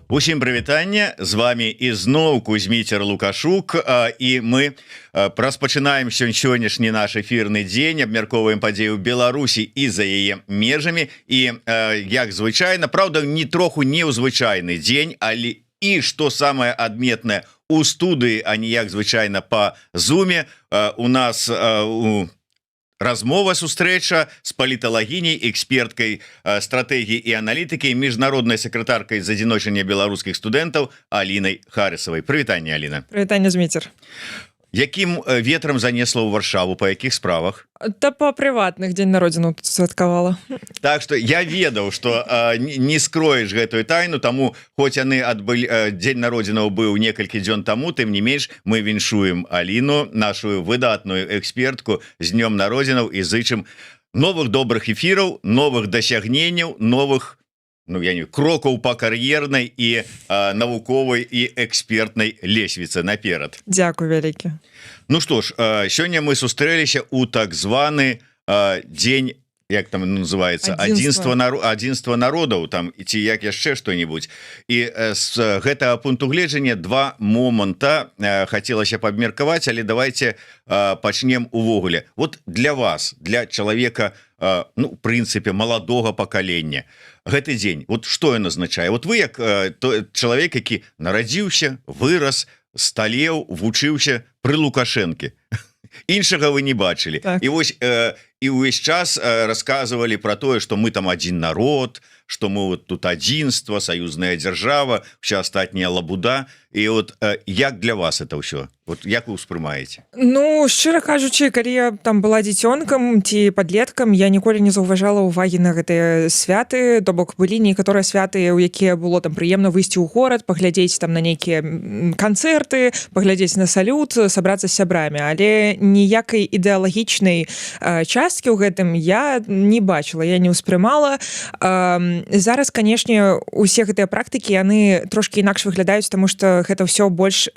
Усім прывітанне, з вами ізноў Кузьміцер Лукашук, і мы распачынаем сённяшні наш эфірны дзень, абмяркоўваем падзею Беларусі і за яе межамі, і як звычайна, правда, не троху незвычайны дзень, але і што самае адметнае, у студыі, а не як звычайна па зуме, у нас размова, сустрэча з паліталагіняй, эксперткай стратэгіі і аналітыкі, міжнароднай сакратаркай з адзіночання беларускіх студэнтаў Алінай Харысавай. Прывітанне, Аліна. Прывітанне, Зміцер. Якім ветрам занесла ў Варшаву, па якіх справах? Та па прыватных дзень народзінаў тут святкавала. Так што я ведаў, што не скроеш гэтую тайну, таму хоць яны дзень народзінаў быў некалькі дзён таму, тым не менш мы віншуем Аліну, нашу выдатную экспертку, з днём народзінаў і зычым новых добрых эфіраў, новых дасягненняў, новых крокаў па кар'ернай і навуковай і экспертнай лесвіцы наперад. Дзякуй вялікі. Ну што ж, сёння мы сустрэліся ў так званы дзень, як там называется, адзінства народаў, там ці як яшчэ што-нибудь. І з гэтага пункту гледжання два моманта хацелася б абмеркаваць, але давайте пачнем увогуле. Вот для вас, для чалавека, в прынцыпе, маладога пакалення, гэты дзень, вот што ён азначае? Вот вы як чалавек, які нарадзіўся, вырас, сталеў, вучыўся пры Лукашэнкі. Іншага вы не бачылі. Так. І вось і ўвесь час расказвалі пра тое, што мы там адзін народ, што мы вот тут адзінства, саюзная дзяржава, вся астатняя лабуда. І вот як для вас это ўсё? Вот як вы ўспрымаеце? Ну, шчыра кажучы, калі я там была дзіцёнкам ці падлеткам, я ніколі не заўважала ўвагі на гэтыя святы, то бок былі некаторыя святы, у якія было там прыемна выйсці ў горад, паглядзець там на нейкія канцэрты, паглядзець на салют, сабрацца з сябрамі, але ніякай ідэалагічнай часткі ў гэтым я не бачыла, я не ўспрымала. Зараз, канешне, усе гэтыя практыкі, яны трошкі інакш выглядаюць, таму што гэта ўсё больш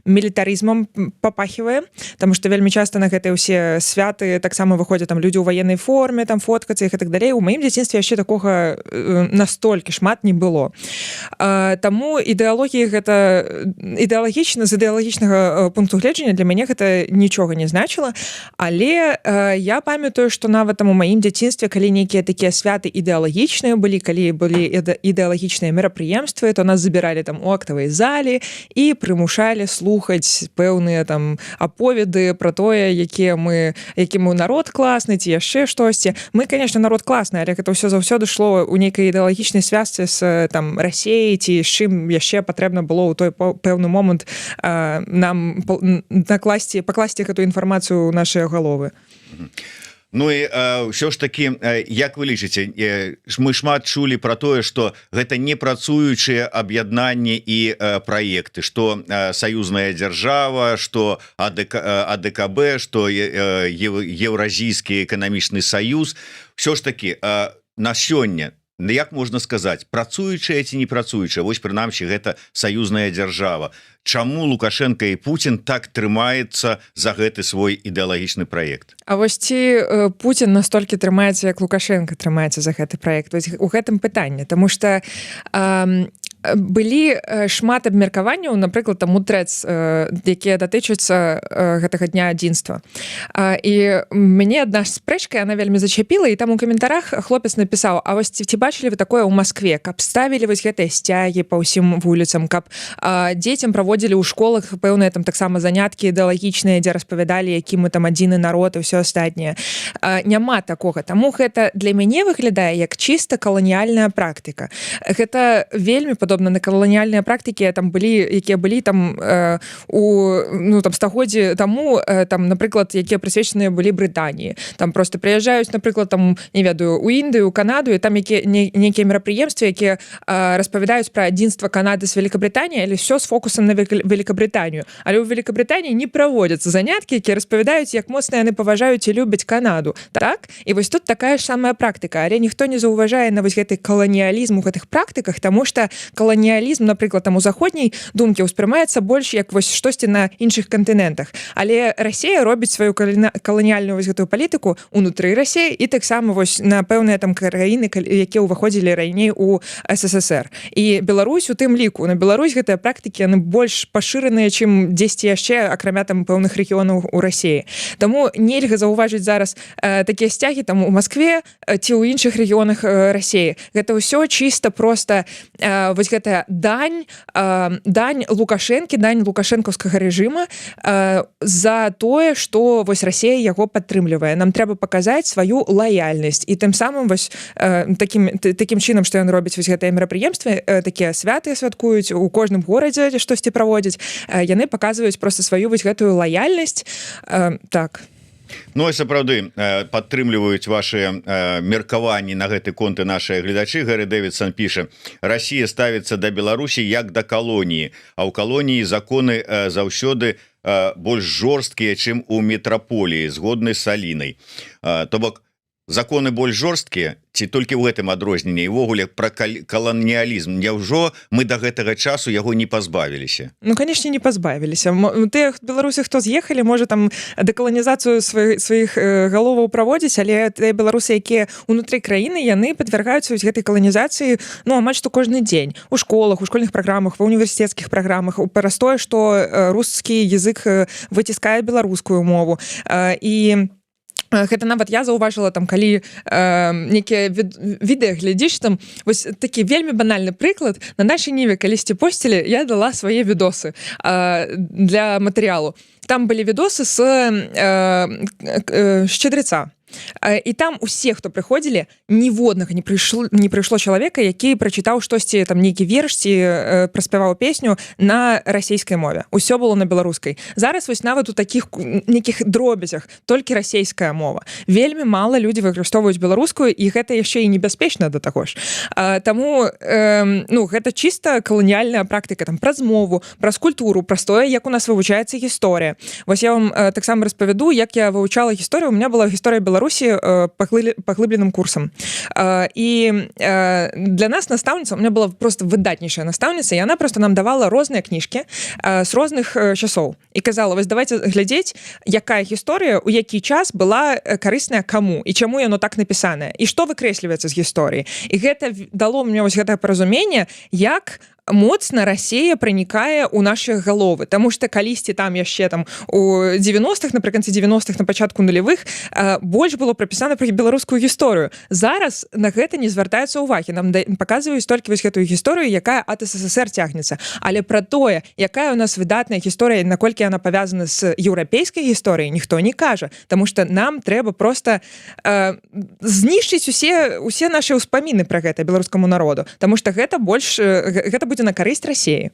мілітарызмам папахівае, таму што вельмі часта на гэтыя ўсе святы таксама выходзяць там людзі ў ваеннай форме, там фоткацца і так далей. У маім дзяцінстве яшчэ такога настолькі шмат не было. Таму ідэалогія гэта ідэалагічна, з ідэалагічнага пункту гледжання для мяне гэта нічога не значыла, але я памятаю, што нават там у маім дзяцінстве, калі нейкія такія святы ідэалагічныя былі, калі былі ідэалагічныя мерапрыемствы, то нас забіралі там у актавай залі і прымушалі слухаць пэўныя там аповеды пра тое, які мы народ класны ці яшчэ штосьці. Мы, конечно, народ класны, але гэта ўсё заўсёды шло у нейкай ідэалагічнай звязцы з там Расіяй ці з чым яшчэ патрэбна было ў той пэўны момант нам пакласці гэтую інфармацыю ў нашыя галовы. Ну і ўсё ж такі, як вы лічыце, мы шмат чулі пра тое, што гэта не працуючыя аб'яднанні і праекты, што саюзная дзяржава, што АДКБ, што Еўразійскі эканамічны саюз. Ўсё ж такі, на сёння, як можна сказаць, працуючая ці не працуючая, вось прынамсі гэта саюзная дзяржава. Чаму Лукашенко і Путін так трымаецца за гэты свой ідэалагічны праект? А вось ці Путін настолькі трымаецца, як Лукашенко трымаецца за гэты праект? Вось у гэтым пытанне, таму што былі шмат абмеркаванняў, напрыклад, там утрэц, якія датычуцца гэтага дня адзінства. І мяне адна спрэчка, яна вельмі зачапіла, і там у каментарах хлопец напісаў: а вось ці бачылі вы такое ў Маскве, каб ставілі вось гэтыя сцягі па ўсім вуліцам, каб дзецям праводзілі ў школах пэўныя там таксама заняткі ідэалагічныя, дзе распавядалі, які мы там адзіны народ і ўсё астатняе. Няма такога. Таму гэта для мяне выглядае як чыста каланіяльная практыка. Гэта вельмі падобна на каланіяльныя практыкі, якія былі там у стагоддзі таму, там, напрыклад, якія прысвечаныя былі Брытаніі. Там просто прыязджаюць, напрыклад, там, не ведаю, у Індыю, у Канаду, і там нейкія мерапрыемствы, якія распавядаюць пра адзінства Канады з Великабрытаніяй, але ўсё з фокусам на Великабрытанію. Але ў Великабрытаніі не праводзяцца заняткі, якія распавядаюць, як моцна яны паважаюць і любяць Канаду. Так? І вось тут такая ж самая практыка, але ніхто не заўважае на вось гэты каланіялізм у гэтых практыках, таму што каланіялізм, напрыклад, там у заходняй думкі ўспрымаецца больш як вось штосьці на іншых кантынентах. Але Расія робіць сваю каланіяльную вось гэтую палітыку унутры Расіі і таксама вось на пэўныя там краіны, якія ўваходзілі раней у СССР. І Беларусь у тым ліку. На Беларусь гэтыя практыкі, яны больш пашыраныя, чым дзесьці яшчэ, акрамя там пэўных рэгіёнаў у Расіі. Таму нельга заўважыць зараз такія сцягі там у Маскве ці ў іншых рэгіёнах Расіі. Гэта ўсё чыста проста вось гэтая дань Лукашэнкі, дань лукашэнкаўскага рэжыма за тое, што вось Расія яго падтрымлівае. Нам трэба паказаць сваю лаяльнасць. І тым самым вось такім чынам, што ён робіць вось гэтыя мерапрыемствы, такія святы святкуюць, у кожным горадзе штосьці праводзяць, яны паказваюць проста сваю вось гэтую лаяльнасць. Так. Ну і сапраўды падтрымліваюць ваши меркаванні на гэты конт і нашыя гледачы. Гэры Дэвідсон піша: Расія ставіцца да Беларусі як да калоніі, а ў калоніі законы заўсёды больш жорсткія, чым у метраполіі, згодны з Алінай. То бок законы больш жорсткія, ці толькі ў гэтым адрозненні, і ўвогуле пра каланіялізм, няўжо мы да гэтага часу яго не пазбавіліся? Ну, канешне, не пазбавіліся. Тыя беларусы, хто з'ехалі, можа там дэкаланізацыю сваіх галоваў праводзіць, але тыя беларусы, якія ўнутры краіны, яны падвяргаюцца гэтай каланізацыі, ну, амаль што кожны дзень. У школах, у школьных праграмах, ва універсітэцкіх праграмах, праз тое, што рускі язык выціскае беларускую мову. І гэта нават я заўважыла там, калі некія відэа глядзіш, там вось такі вельмі банальны прыклад. На нашай ніве калісьці посцілі я дала свае відосы для матэрыялу. Там былі відосы з шчедрыца. І там усе, хто прыходзілі, ніводнага не прыйшло чалавека, які прачытаў штосьці, там нейкі верш ці праспяваў песню на расійскай мове. Усё было на беларускай. Зараз вось нават у такіх нейкіх дробязях толькі расійская мова. Вельмі мала людзі выкарыстоўваюць беларускую, і гэта яшчэ і небяспечна да таго ж. Таму ну, гэта чыста каланіяльная практыка там праз мову, праз культуру, праз тое, як у нас вывучаецца гісторыя. Вось я вам таксама распавяду, як я вывучала гісторыю. У меня была гісторыя Беларусі паглыбленым курсам. І для нас настаўніца, у меня была просто выдатнейшая настаўніца, і яна просто нам давала розныя кніжкі з розных часоў. І казала: вось давайте глядзець, якая гісторыя, у які час была карысная каму, і чаму яно так напісанае, і што выкрэсліваецца з гісторыі. І гэта дало мне вось гэтае паразуменне, як моцна Расія пранікае ў нашыя галовы. Таму што калісьці там яшчэ там у 90-х, напрыканцы 90-х, на пачатку нулявых больш было прапісана пра беларускую гісторыю. Зараз на гэта не звяртаюцца ўвагі. Нам паказваюць толькі вось гэтую гісторыю, якая ад СССР цягнецца. Але пра тое, якая ў нас выдатная гісторыя, наколькі яна павязана з еўрапейскай гісторыяй, ніхто не кажа. Таму што нам трэба проста знішчыць усе нашы ўспаміны пра гэта беларускаму народу. Таму што гэта будзе на карысць Расіі.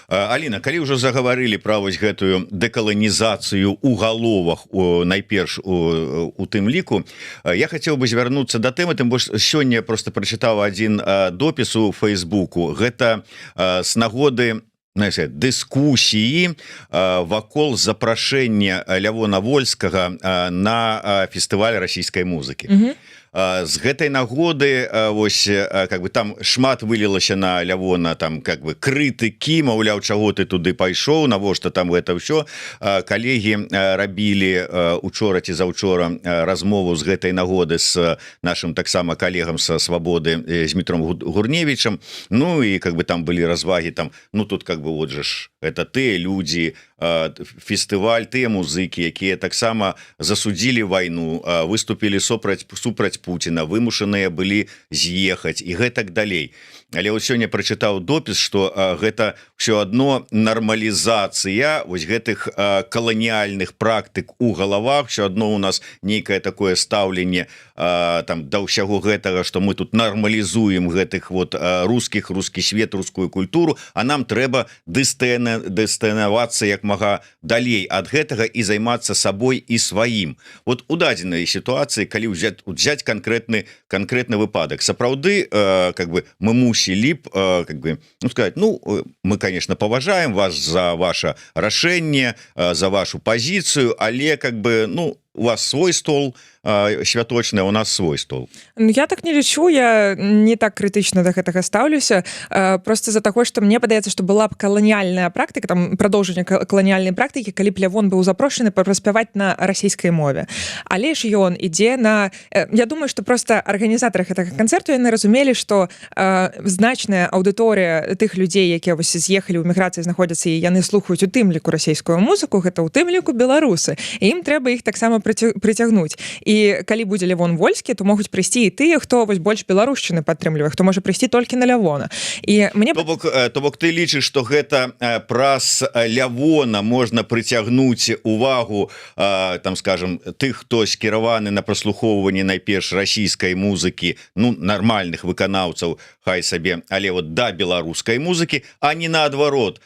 Аліна, калі ўжо загаварылі пра вось гэтую дэкаланізацыю ў галовах, найперш у тым ліку, я хацеў бы звярнуцца да тэмы, тым больш сёння проста прачытаў адзін допіс у Фейсбуку. Гэта з нагоды дыскусіі вакол запрашэння Лявона Вольскага на фестываль расійскай музыкі. З гэтай нагоды вось как бы там шмат вылілася на Лявона там как бы крытыкі, маўляў, чаго ты туды пайшоў, навошта там гэта ўсё. Калегі рабілі учора ці заўчора размову з гэтай нагоды з нашим таксама калегам са Свабоды, з Дмітром Гурневічам. Ну і как бы там былі развагі там, ну тут как бы вот же ж это тыя людзі, фестываль, тыя музыкі, якія таксама засудзілі вайну, выступілі супраць Пуціна, вымушаныя былі з'ехаць і гэтак далей. Але вот сёння прачытаў допіс, што гэта ўсё адно нармалізацыя вось гэтых каланіяльных практык у галавах, ўсё адно у нас нейкае такое стаўленне там да ўсяго гэтага, што мы тут нармалізуем гэтых вот рускі свет, рускую культуру, а нам трэба дыстанавацца як мага далей ад гэтага і займацца сабой і сваім. Вот у дадзенай сітуацыі, калі ўзяць канкрэтны выпадак, сапраўды как бы мы мусілі б как бы сказать, ну мы конечно паважаем вас за ваше рашэнне, за вашу пазіцыю, але как бы ну у вас свой стол святочны, у нас свой стол. Ну, я так не лічу, я не так крытычна да гэтага стаўлюся, просто з-за таго, што мне падаецца, што была б каланіяльная практыка, там прадоўжанне каланіяльнай практыкі, калі б Лявон быў запрошаны праспяваць на расійскай мове. Але ж ён ідзе на... Я думаю, што проста арганізатары гэтага канцэрту яны разумелі, што значная аўдыторыя тых людзей, якія вось з'ехалі ў міграцыі, знаходзяцца і яны слухаюць у тым ліку расійскую музыку, гэта ў тым ліку беларусы. І ім трэба іх таксама прыцягнуць. І калі будзе Лявон Вольскі, то могуць прыйсці і тыя, хто вось больш беларушчыны падтрымлівае, хто можа прыйсці толькі на Лявона. І мне... То бок ты лічыш, што гэта праз Лявона можна прыцягнуць увагу, там, скажем, тых, хто скіраваны на праслухоўванне найперш расійскай музыкі, ну, нармальных выканаўцаў, хай сабе, але вот да беларускай музыкі, а не наадварот,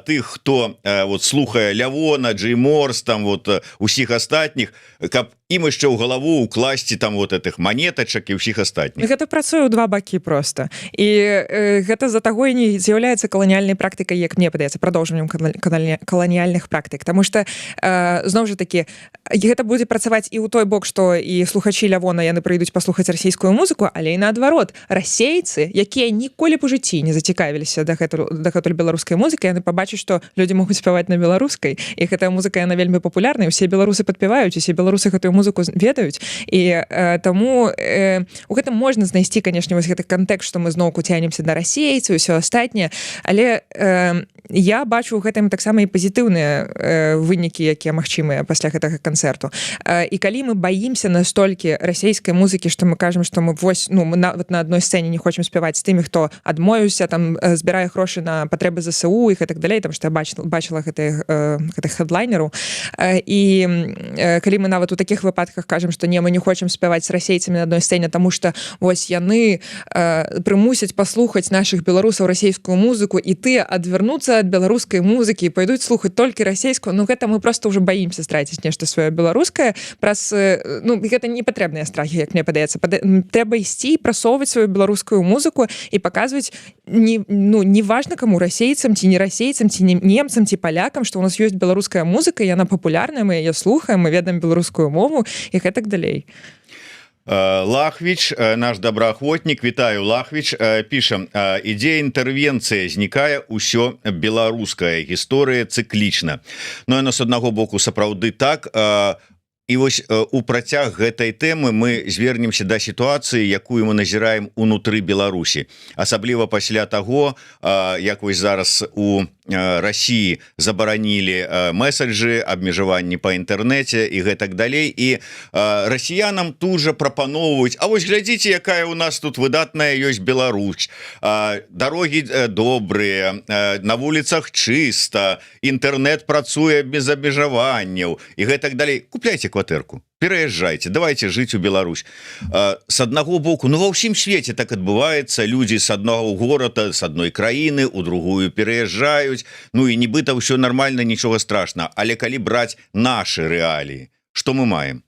тых, хто вот слухае Лявона, Джей Морс, там вот усіх астатніх, каб ім яшчэ ў галаву укласці там вот этих монетачак і ўсіх астатніх. Гэта працуе ў два бакі просто. І гэта за таго і не з'яўляецца каланіяльнай практыкай, як мне падаецца, прадоўжаннем каланіяльных практык. Таму што, зноў жа такі, гэта будзе працаваць і ў той бок, што і слухачі Лявона, яны прыйдуць паслухаць расійскую музыку, але і наадварот. Расейцы, якія ніколі б у жыцці не зацікавіліся дагэтуль беларускай музыкай, яны пабачаць, што людзі могуць спяваць на беларускай, і гэтая музыка, яна вельмі папулярная, усе беларусы падпяваюць, усе беларусы гэтую музыку ведаюць, і таму у гэтым можна знайсці, канешне, вось гэты кантэкст, што мы зноўку цянемся да расейцаў і ўсё астатняе, але я бачу ў гэтым таксама і пазітыўныя вынікі, якія магчымыя пасля гэтага канцэрту. І калі мы баімся настолькі расійскай музыкі, што мы кажам, што мы вось, ну, мы нават на адной сцэне не хочам спяваць з тымі, хто адмовіўся, там збірае грошы на патрэбы ЗСУ і гэтак далей, там што я бачыла гэтых хедлайнераў. І калі мы нават у такіх выпадках кажам, што не, мы не хочам спяваць з расейцамі на адной сцэне, таму што вось яны прымусяць паслухаць нашых беларусаў расійскую музыку, і тыя адвярнуцца ад беларускай музыкі і пойдуць слухаць толькі расійскую, ну гэта мы просто ўжо баімся страціць нешта сваё беларускае праз, ну гэта не патрэбныя страхі, як мне падаецца. Трэба ісці і прасоўваць сваю беларускую музыку і паказваць, не важна каму, расейцам ці не расейцам, ці немцам, ці палякам, што ў нас ёсць беларуская музыка, яна папулярная, мы яе слухаем, мы ведаем беларускую мову і гэтак далей. Лахвіч, наш добраахвотнік, вітаю, Лахвіч, пішам: ідзея інтэрвенцыя, знікае ўсё беларуская, гісторыя цыклічна. Ну, яно з аднаго боку сапраўды так. І вось у працяг гэтай тэмы мы звернемся да сітуацыі, якую мы назіраем унутры Беларусі. Асабліва пасля таго, як вось зараз у Расіі забаранілі месаджы, абмежаванні па інтэрнэце і гэтак далей. І расіянам тут жа прапаноўваюць: а вось глядзіце, якая у нас тут выдатная ёсць Беларусь, дарогі добрыя, на вуліцах чыста, інтэрнэт працуе без абмежаванняў і гэтак далей. Купляйце кватэрку, пераязджайце, давайте жыць у Беларусь. С аднаго боку, ну ва ўсім свеце так адбываецца, людзі з аднаго горада, з адной краіны у другую пераязджаюць, ну і нібыта ўсё нармальна, нічога страшна. Але калі браць нашы рэаліі, што мы маем?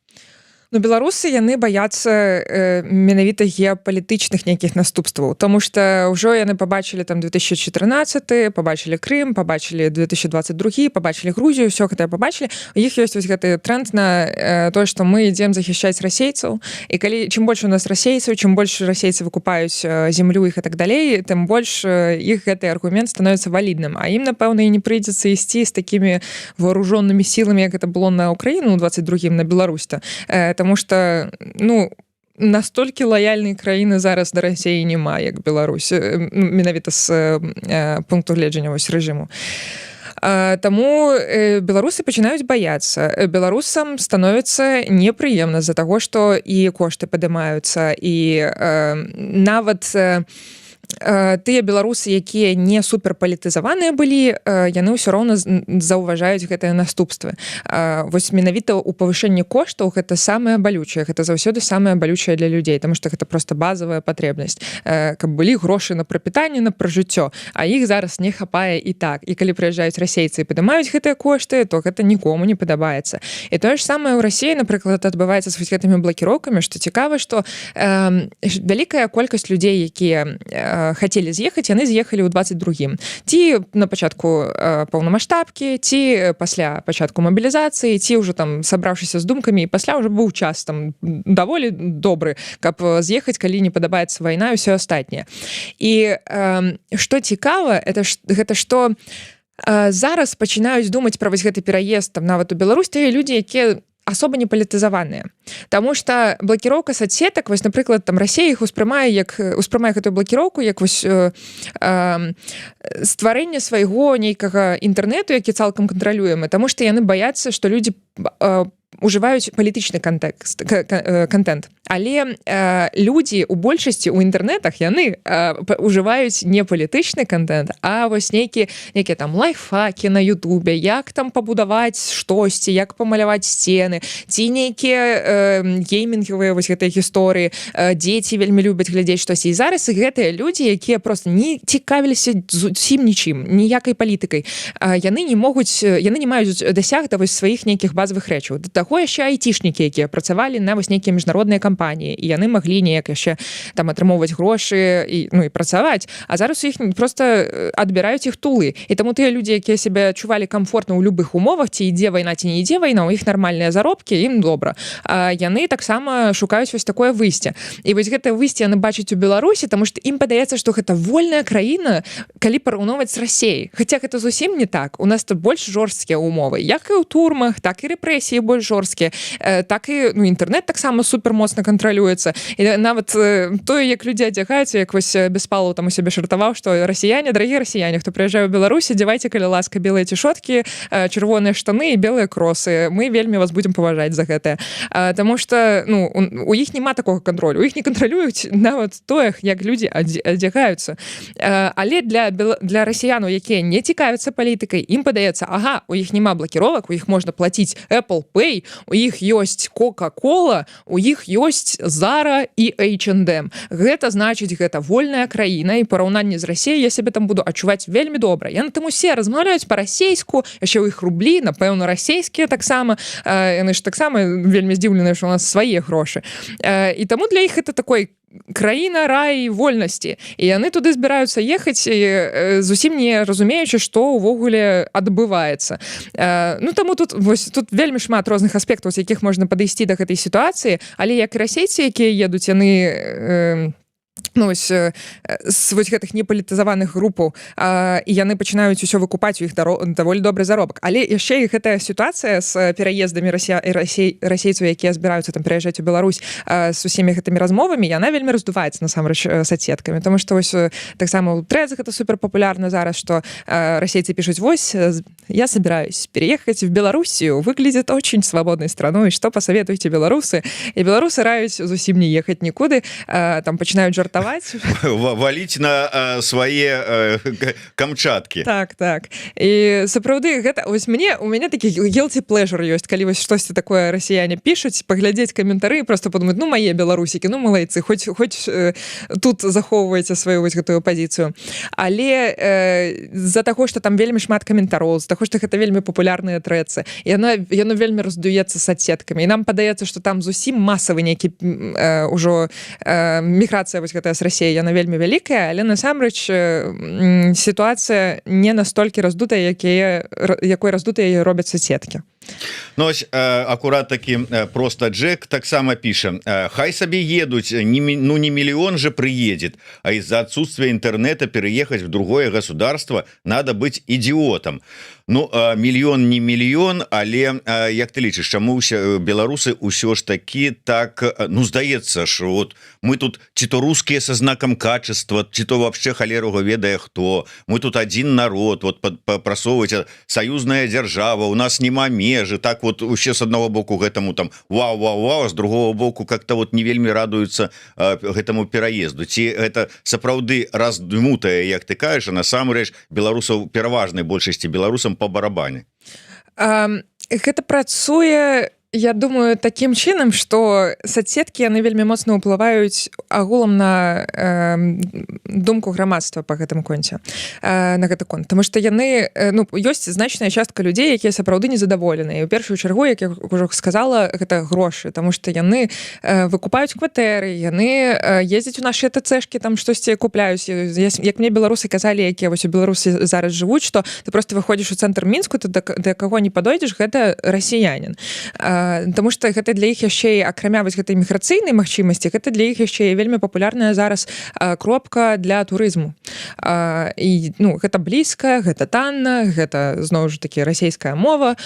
Ну, беларусы, яны баяцца менавіта геапалітычных нейкіх наступстваў, тому што ўжо яны пабачылі там 2014, пабачылі Крым, пабачылі 2022, пабачылі Грузію, ўсё гэта пабачылі. У іх ёсць вось гэты тренд на тое, што мы ідзем захішчаць расейцаў, і калі чым больш у нас расейцаў, чым больш расейцы выкупаюць землю іх і так далей, тым больш іх гэты аргумент становіцца валідным. А ім, напэўна, і не прыйдзецца ісці з такімі вооружённымі сіламі, як гэта было на Украіну ў 22-м, на Беларусь-то. Таму што, ну, настолькі лаяльнай краіны зараз да Расіі няма, як Беларусь, менавіта з пункту гледжання вось рэжыму. Таму беларусы пачынаюць баяцца. Беларусам становіцца непрыемна з-за таго, што і кошты падымаюцца, і нават тыя беларусы, якія не суперпалітызаваныя былі, яны ўсё роўна заўважаюць гэтыя наступствы. Вось менавіта ў павышэнні коштаў гэта самае балючае, гэта заўсёды самае балючае для людзей, таму што гэта проста базавая патрэбнасць, каб былі грошы на прапытанне, на пражыццё, а іх зараз не хапае і так. І калі прыязджаюць расейцы і падымаюць гэтыя кошты, то гэта нікому не падабаецца. І тое ж самае ў Расіі, напрыклад, адбываецца з гэтымі блакіроўкамі, што цікава, што вялікая колькасць людзей, якія хацелі з'ехаць, яны з'ехалі ў 22-м. Ці на пачатку паўнамаштабкі, ці пасля пачатку мабілізацыі, ці ўжо там сабраўшыся з думкамі, і пасля ўжо быў час там даволі добры, каб з'ехаць, калі не падабаецца вайна і ўсё астатняе. І што цікава, гэта што зараз пачынаюць думаць пра вось гэты пераезд там нават у Беларусь тыя людзі, якія особо не палітызаваныя. Таму што блакіроўка соцсетак, вось, напрыклад, там Расія іх успрымае гэтую блакіроўку як вось стварэнне свайго нейкага інтэрнэту, які цалкам кантралюемы, таму што яны баяцца, што людзі ужываюць палітычны контент. Але людзі у большасці ў інтэрнэтах яны ужываюць не палітычны контент, а вось нейкія там лайфхакі на Ютубе, як там пабудаваць штосьці, як памаляваць сцены, ці нейкія геймінгавыя вось гэтыя гісторыі. Дзеці вельмі любяць глядзець штосьці. І зараз гэтыя людзі, якія просто не цікавіліся зусім нічым, ніякай палітыкай, яны не маюць дасяг да вось сваіх нейкіх базавых рэчаў. Да таго яшчэ айцішнікі, якія працавалі на вось нейкія міжнародныя кампаніі, і яны маглі неяк яшчэ там атрымоўваць грошы і працаваць, а зараз у іх просто адбіраюць іх тулы. І таму тыя людзі, якія сябе адчувалі камфортна ў любых умовах, ці ідзе вайна, ці не ідзе вайна, у іх нармальныя заробкі, ім добра. А яны таксама шукаюць вось такое выйсце. І вось гэтае выйсце яны бачаць у Беларусі, таму што ім падаецца, што гэта вольная краіна, калі параўноўваць з Расіяй. Хаця гэта зусім не так. У нас тут больш жорсткія умовы, як і ў турмах, так і рэпрэсіі больш жорсткія, так і інтэрнэт таксама супер моцна кантралюецца. І нават тое, як людзі адзягаюцца, як вось Беспалаў там у сябе шартаваў, што расіяне, дарагія расіяне, хто прыязджае ў Беларусь, адзявайце, калі ласка, белыя цішоткі, чырвоныя штаны і белыя кросы. Мы вельмі вас будзем паважаць за гэтае. Таму што у іх няма такога кантролю. У іх не кантралююць нават тое, як людзі адзягаюцца. Але для расіянаў, якія не цікавяцца палітыкай, ім падаецца, ага, у іх няма блакіровак, у іх можна плаціць Apple Pay, у іх ёсць Coca-Cola, у іх ёсць Zara і H&M. Гэта значыць, гэта вольная краіна, і параўнанне з Расіяй я сябе там буду адчуваць вельмі добра. Яны там усе размаўляюць па-расейску, яшчэ ў іх рублі, напэўна, расійскія таксама. Яны ж таксама вельмі здзіўленыя, што у нас свае грошы. І таму для іх гэта такой краіна, рай вольнасці. І яны туды збіраюцца ехаць, зусім не разумеючы, што ўвогуле адбываецца. Таму тут вельмі шмат розных аспектаў, з якіх можна падысці да гэтай сітуацыі, але як і расейцы, якія едуць, яны з вось гэтых непалітызаваных групаў, і яны пачынаюць усё выкупаць, у іх даволі добры заробак. Але яшчэ і гэтая сітуацыя з пераездамі расейцаў, якія збіраюцца там пераязджаць у Беларусь з усімі гэтымі размовамі, яна вельмі раздуваецца насамрэч соцсеткамі, тому што вось таксама ў Трэдзах гэта суперпапулярна зараз, што расейцы пішуць: вось я собираюсь переехать в Белоруссию, выглядит очень свободной страной, что посоветуете белорусы? И белорусы раюць зусім не ехаць нікуды, там пачынаюць жартаваць, валіць на свае камчаткі. Так. І сапраўды гэта вось у мяне такі guilty pleasure ёсць, калі вось штосьці такое расіяне пішуць, паглядзець каментары, просто подумаць: мае беларусікі, малайцы, хоць тут захоўваеце сваю вось гэтую пазіцыю. Але з-за таго, што там вельмі шмат каментароў, з таго, што гэта вельмі папулярныя трэцы, яно вельмі раздуецца садсеткамі. І нам падаецца, што там зусім масавы нейкі ўжо міграцыя вось гэтая з Расіяй, яна вельмі вялікая, але насамрэч сітуацыя не настолькі раздутая, якой раздутая яе робяць садсеткі. Акурат такі просто Джек таксама піша: хай сабе едуць, не миллион же приедет, а из-за отсутствия интернета переехать в другое государство надо быть идиотом. Мільён не мільён, але як ты лічыш, чаму беларусы ўсё ж такі так, здаецца, що вот мы тут ці то рускія са знакам качества, ці то вообще халерога ведае хто, мы тут один народ, вот прасоўваць саюзная дзяржава, у нас няма межы, так вот усе с одного боку гэтаму там вау, с другого боку как-то вот не вельмі радуюцца гэтаму пераезду. Ці гэта сапраўды раздмутае, як ты кажаш, насамрэч беларусаў, пераважнай большасці беларусам по барабане? Гэта працуе Я думаю таким чынам, што соцсеткі яны вельмі моцна ўплываюць агулам на думку грамадства па гэтым конце на гэты конт, тому што яны ёсць значная частка людзей, якія сапраўды незадаволеныя. У першую чаргу, як я ўжо сказала, гэта грошы, тому што яны выкупаюць кватэры, яны ездзяць у нашы ТЦшкі, там штосьці купляюць. Як мне беларусы казалі, якія вось у Беларусі зараз жывуць, што ты просто выходзіш у цэнтр Мінску, ты да каго не падойдзеш, гэта расіянін. Таму што гэта для іх яшчэ акрамя вось гэтай міграцыйнай магчымасці, гэта для іх яшчэ вельмі папулярная зараз кропка для турызму. І гэта блізка, гэта танна, гэта зноў ж такі расійская мова,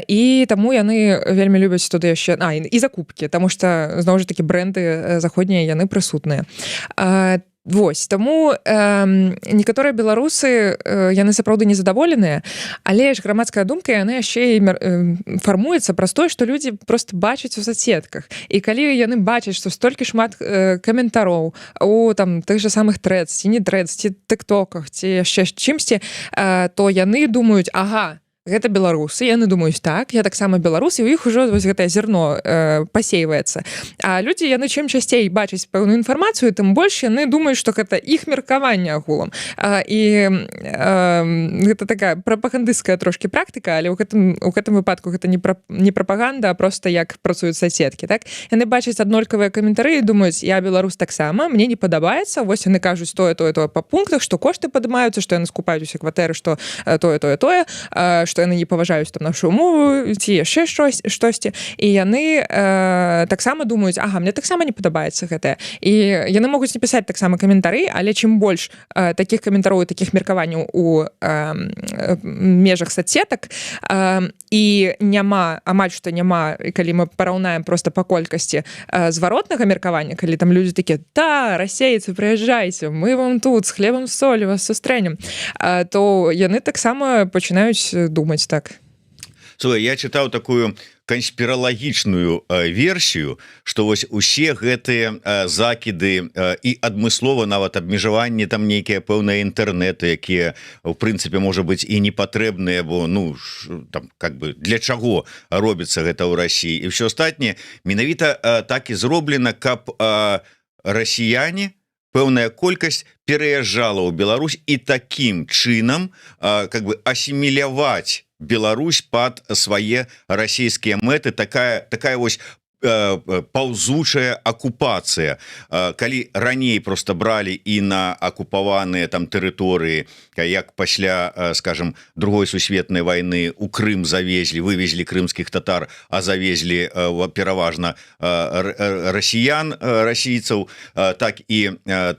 і таму яны вельмі любяць туды яшчэ і закупкі, таму што зноў ж такі брэнды заходнія яны прысутныя. Вось, таму некаторыя беларусы яны сапраўды незадаволеныя, але ж грамадская думка яна яшчэ фармуецца праз тое, што людзі просто бачаць у соцсетках. І калі яны бачаць, што столькі шмат каментароў у там тых жа самых трэдс, ці не трэдс, ці тыктоках, ці яшчэ чымсьці, то яны думаюць, ага, гэта беларусы, яны думаюць так, я таксама беларус, і у іх ужо вось гэтае зерно пасейваецца. А людзі, яны чым часцей бачаць пэўную інфармацыю, тым больш яны думаюць, што гэта іх меркаванне агулам. І гэта такая прапагандысцкая трошкі практыка, але ў гэтым выпадку гэта не прапаганда, а проста як працуюць соцсеткі. Так? Яны бачаць аднолькавыя каментары і думаюць, я беларус таксама, мне не падабаецца, вось яны кажуць тое па пунктах, што кошты падымаюцца, што яны скупаюць усе кватэры, што тое, што яны не паважаюць там нашу мову ці яшчэ штосьці, і яны таксама думаюць, ага, мне таксама не падабаецца гэтае. І яны могуць напісаць таксама каментары, але чым больш такіх каментароў і такіх меркаванняў у межах соцсетак, і амаль што няма, калі мы параўнаем проста па колькасці зваротнага меркавання, калі там людзі такія, расейцы, прыязджайце, мы вам тут з хлебам з солі вас сустрэнем, то яны таксама пачынаюць думаць так. Слухай, я чытаў такую канспіралагічную версію, што вось усе гэтыя закіды і адмыслова нават абмежаванні там нейкія пэўныя інтэрнэты, якія в прынцыпе можа быць і непатрэбныя, бо там как бы для чаго робіцца гэта ў Расіі, і ўсё астатняе менавіта так і зроблена, каб расіяне, пэўная колькасць пераязджала ў Беларусь і такім чынам как бы асіміляваць Беларусь пад свае расійскія мэты, такая вось паўзучая акупацыя. Калі раней просто бралі і на акупаваныя там тэрыторыі, як пасля, скажем, другой сусветнай вайны у Крым вывезлі крымскіх татар, а завезлі пераважна расійцаў, так і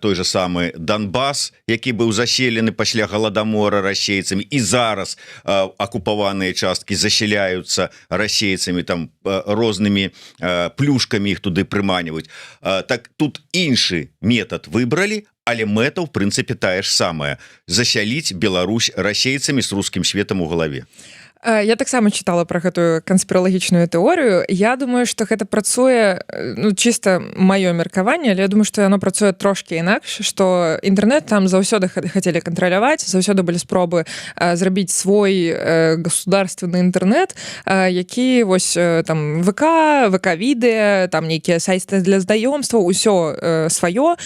той же самы Донбас, які быў заселены пасля галадамора расейцамі, і зараз акупаваныя часткі засяляюцца расейцамі там рознымі плюшкамі іх туды прыманіваюць. Так тут іншы метад выбралі, але мэта ў прынцыпе тая ж самая – засяліць Беларусь расейцамі з рускім светам у галаве. Я таксама чытала пра гэтую канспіралагічную тэорыю. Я думаю, што гэта працуе, чыста маё меркаванне, але я думаю, што яно працуе трошкі інакш, што інтэрнэт там заўсёды хацелі кантраляваць, заўсёды былі спробы зрабіць свой государственны інтэрнэт, які вось там ВК-відэа, там нейкія сайты для знаёмстваў, усё сваё,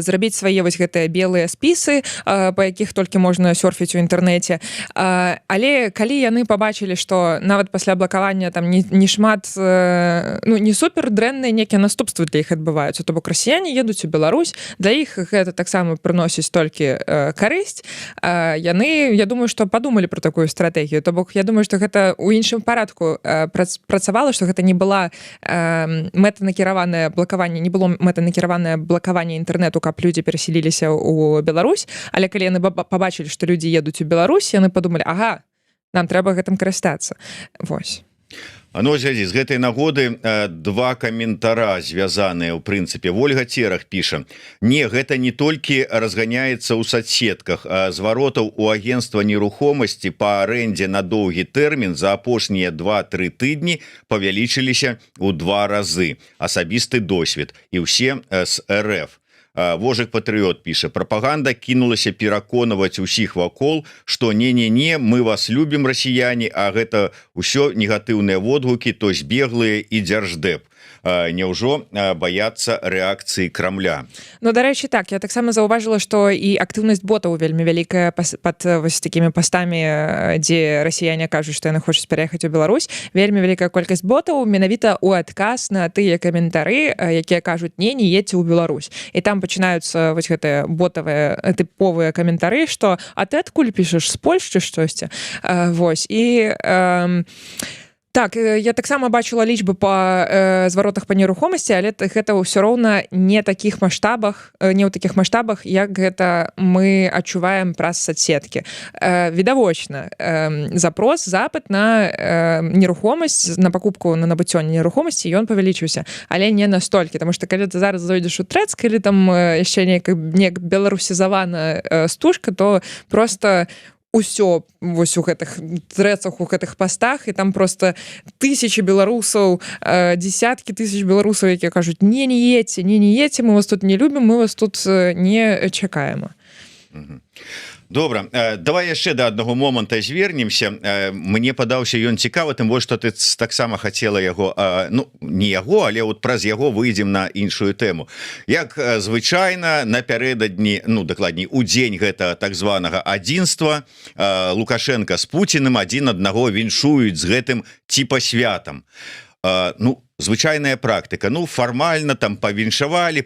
зрабіць свае вось гэтыя белыя спісы, па якіх толькі можна сёрфіць у інтэрнэце. Але калі яны побачылі, што нават пасля блакавання там не шмат, не супер дрэнныя некія наступствы для іх адбываюцца. То бок расіяне едуць у Беларусь, для іх гэта таксама прыносіць толькі карысць. Яны, я думаю, што падумалі пра такую стратэгію. То бок я думаю, што гэта ў іншым парадку працавала, што гэта не была мэтанакіраванае блакаванне, не было мэтанакіраванае блакаванне інтэрнэту, каб людзі перасяліліся ў Беларусь, але калі яны пабачылі, што людзі едуць у Беларусь, яны падумалі, ага, нам трэба гэтым карыстацца. Вось. З гэтай нагоды два каментара звязаныя ў прынцыпе. Вольга Терах піша: не, гэта не толькі разганяецца ў соцсетках, а зваротаў у агенцтва нерухомасці па арэндзе на доўгі тэрмін за апошнія 2-3 тыдні павялічыліся ў 2 разы. Асабісты досвед і ўсе з РФ. Вожык патрыёт піша: прапаганда кінулася пераконваць усіх вакол, што не, мы вас любім, расіяне, а гэта ўсё негатыўныя водгукі, то збеглыя і дзярждэп. Няўжо баяцца рэакцыі Крамля? Ну, дарэчы, так, я таксама заўважыла, што і актыўнасць ботаў вельмі вялікая пад вось такімі пастамі, дзе расіяне кажуць, што яны хочуць пераехаць у Беларусь. Вельмі вялікая колькасць ботаў менавіта ў адказ на тыя каментары, якія кажуць: не едзьце ў Беларусь. І там пачынаюцца вось гэтыя ботавыя тыповыя каментары, што а ты адкуль пішаш, з Польшчы штосьці? Вось. І так, я таксама бачыла лічбы па зваротах па нерухомасці, але гэта ўсё роўна не такіх маштабах, не ў такіх маштабах, як гэта мы адчуваем праз соцсеткі. Відавочна, запыт на нерухомасць, на пакупку, на набыццё нерухомасці, ён павялічыўся, але не настолькі, таму што калі ты зараз зойдзеш у Трэц, калі там яшчэ неяк беларусізавана стужка, то просто усё вось у гэтых трэцах, у гэтых пастах, і там просто тысячи беларусаў, десяткі тысяч беларусаў, якія кажуць: не едьце, мы вас тут не любім, мы вас тут не чакаем. Добра, давай яшчэ да аднаго моманта звернемся. Мне падаўся ён цікавы, тым больш, што ты таксама хацела яго, ну, не яго, але вот праз яго выйдзем на іншую тэму. Як звычайна, напярэдадні, ну, дакладней, у дзень гэта так званага адзінства, Лукашенко з Пуціным адзін аднаго віншуюць з гэтым типа святам. Ну, звычайная практыка. Ну, фармальна там павіншавалі,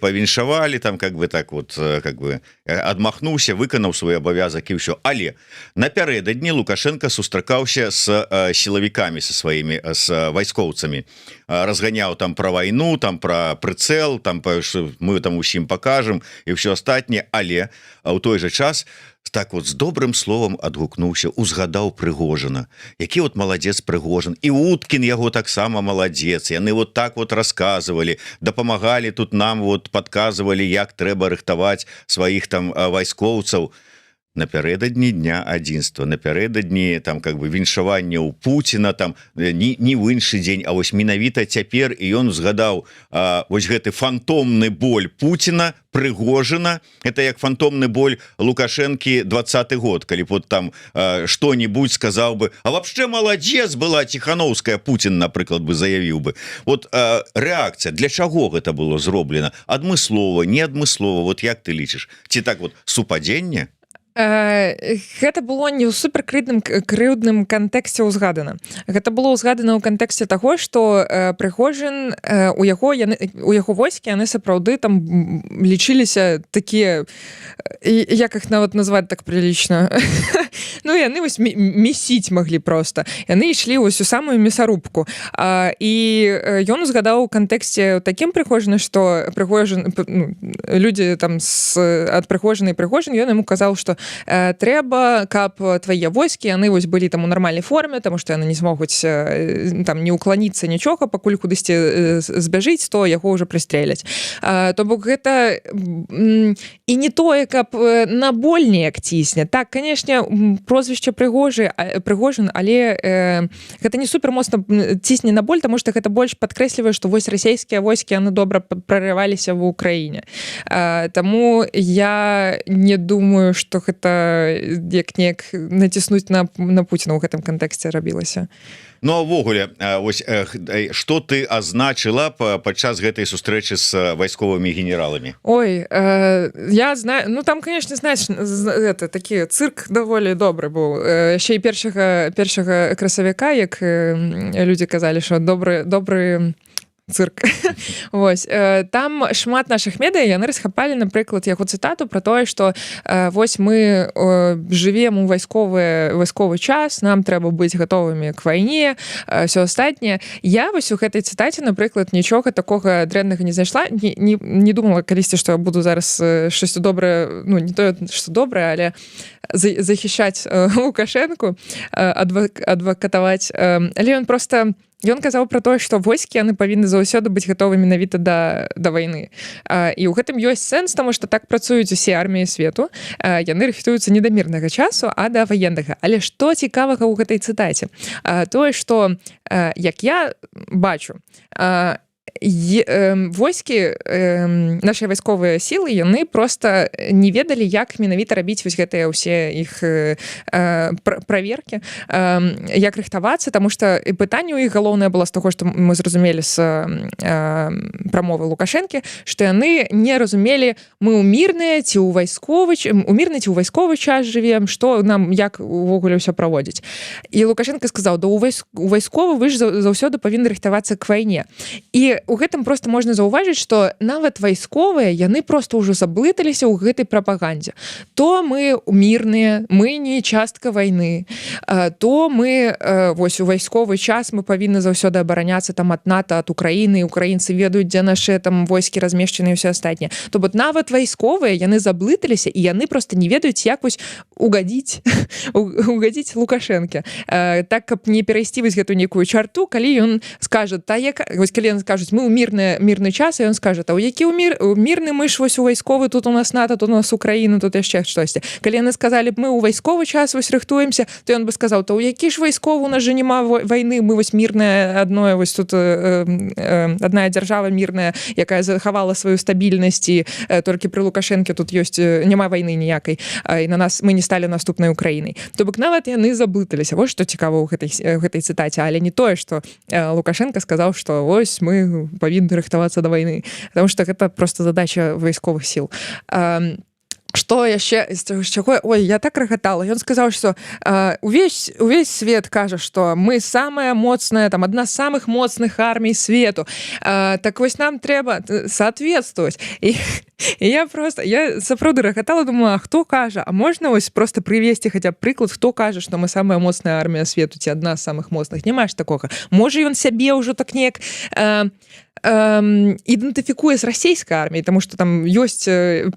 там как бы так вот, как бы адмахнуўся, выканаў свой абавязак і ўсё. Але напярэдадні Лукашенко сустракаўся з сілавікамі, са сваімі, з вайскоўцамі. Разганяў там пра вайну, там пра прыцэл, там мы там усім пакажам і ўсё астатняе, але ў той жа час так вот з добрым словам адгукнуўся, узгадаў Прыгожина. Які вот маладзец Прыгожин. І Уткін яго таксама маладзец. Яны вот так вот расказвалі, дапамагалі тут нам, вот падказвалі, як трэба рыхтаваць сваіх там вайскоўцаў. Напярэдадні дня адзінства, напярэдадні там как бы віншавання ў Пуціна, там не ў іншы дзень, а вось менавіта цяпер, і ён узгадаў вось гэты фантомны боль Пуціна, Прыгожина. Это як фантомны боль Лукашэнкі 20-й год, калі вот там што-нибудь сказаў бы: а вообще маладзец была Ціхановская, Путін, напрыклад, бы заявіў бы. Вот рэакцыя, для чаго гэта было зроблена? Адмыслова, неадмыслова, вот як ты лічыш? Ці так вот супадзенне? Гэта было не ў суперкрыўдным кантэксце ўзгадана. Гэта было ўзгадана ў кантэксце таго, што Прыгожин, у яго войскі, яны сапраўды там лічыліся такія, як іх нават назваць так прылічна, ну яны вось месіць маглі просто. Яны ішлі вось у самую мясарубку. І ён узгадаў у кантэксце такім Прыгожина, што людзі там ад Прыгожина і Прыгожин, ён яму казаў, што трэба, каб твае войскі, яны вось былі там у нармальнай форме, таму што яны не змогуць там не укланіцца нічога, пакуль кудысьці збяжыць, то яго ўжо прыстрэляць. То бок гэта і не тое, каб на боль неяк цісне. Так, канешне, прозвішча Прыгожин, але гэта не супер моцна цісне на боль, таму што гэта больш падкрэслівае, што вось расійскія войскі, яны добра прарываліся в Украіне. Таму я не думаю, што гэта як-неяк націснуць на Пуціна ў гэтым кантэксце рабілася. Ну, а ввогуле, ось, што ты азначыла падчас гэтай сустрэчы з вайсковымі генераламі? Ой, я знаю, ну там, конечно, знаешь, это такі цырк даволі добры быў. Яшчэ і першага красавіка, як людзі казалі, што добры цырк. Вось. Там шмат нашых медыя, яны расхапалі, напрыклад, яго цытату пра тое, што вось мы жывем у вайсковы час, нам трэба быць гатовымі к вайне, ўсё астатняе. Я вось у гэтай цытаце, напрыклад, нічога такога дрэннага не знайшла, не думала калісьці, што я буду зараз штосьці добрае, ну, не тое, што добрае, але захішаць Лукашэнку, адвакатаваць. Але ён просто... Ён казаў пра тое, што войскі яны павінны заўсёды быць гатовы менавіта да вайны. І ў гэтым ёсць сэнс, таму што так працуюць усе арміі свету. Яны рыхтуюцца не да мірнага часу, а да ваеннага. Але што цікавага ў гэтай цытаце? Тое, што, як я бачу, войскі наши вайсковыя сілы яны просто не ведалі як менавіта рабіць вось гэтыя ўсе іх праверкі як рыхтавацца тому что і пытанне у іх галоўнае было з таго што мы зразумелі з прамовы Лукашэнкі што яны не разумелі мы ў мірныя ці ў вайсковы у мірны ці ў вайсковы час жывем што нам як увогуле ўсё праводзіць і Лукашенко сказаў да у вайсковы вы ж заўсёды павінны рыхтавацца к вайне і у гэтым просто можна заўважыць што нават вайсковыя яны просто ўжо заблыталіся ў гэтай прапагандзе то мы мірныя мы не частка вайны то мы вось у вайсковы час мы павінны заўсёды абараняцца там ад НАТО ад Украіны украінцы ведаюць дзе нашы там войскі размешчаны і ўсё астатняе то бок нават вайсковыя яны заблыталіся і яны просто не ведаюць як вось угадзіць Лукашэнке так каб не перайсці вось гэту нейкую чарту калі ён скажа вось калі ён скажуць мы ў мірны час і ён скажа а ў які мірны мы ж вось у вайсковы тут у нас НАТО тут у нас Украіна тут яшчэ штосьці калі яны сказалі б мы ў вайсковы час вось рыхтуемся то ён бы сказаў то ў які ж вайсковы у нас же няма вайны мы вось мірная адное вось тут адная дзяржава мірная якая захавала сваю стабільнасць і толькі пры Лукашэнке тут ёсць няма вайны ніякай і на нас мы не сталі наступнай Украінай то бок нават яны заблыталіся вось што цікава ў гэтай цытаце але не тое што Лукашенко сказаў што ось мы павінны рыхтавацца да вайны потому что гэта просто задача вайсковых сіл Што яшчэ з чаго ой я так рагатала ён сказаў што увесь свет кажа што мы самая моцная там адна з самых моцных армій свету так вось нам трэба соответствовать і я сапраўды рагатала думаю а хто кажа а можна вось просто прывесці хаця б прыклад хто кажа што мы самая моцная армія свету ці адна з самых моцных няма ж такога можа ён сябе ўжо так неяк ідэнтыфікуе з расійскай арміяй тому что там ёсць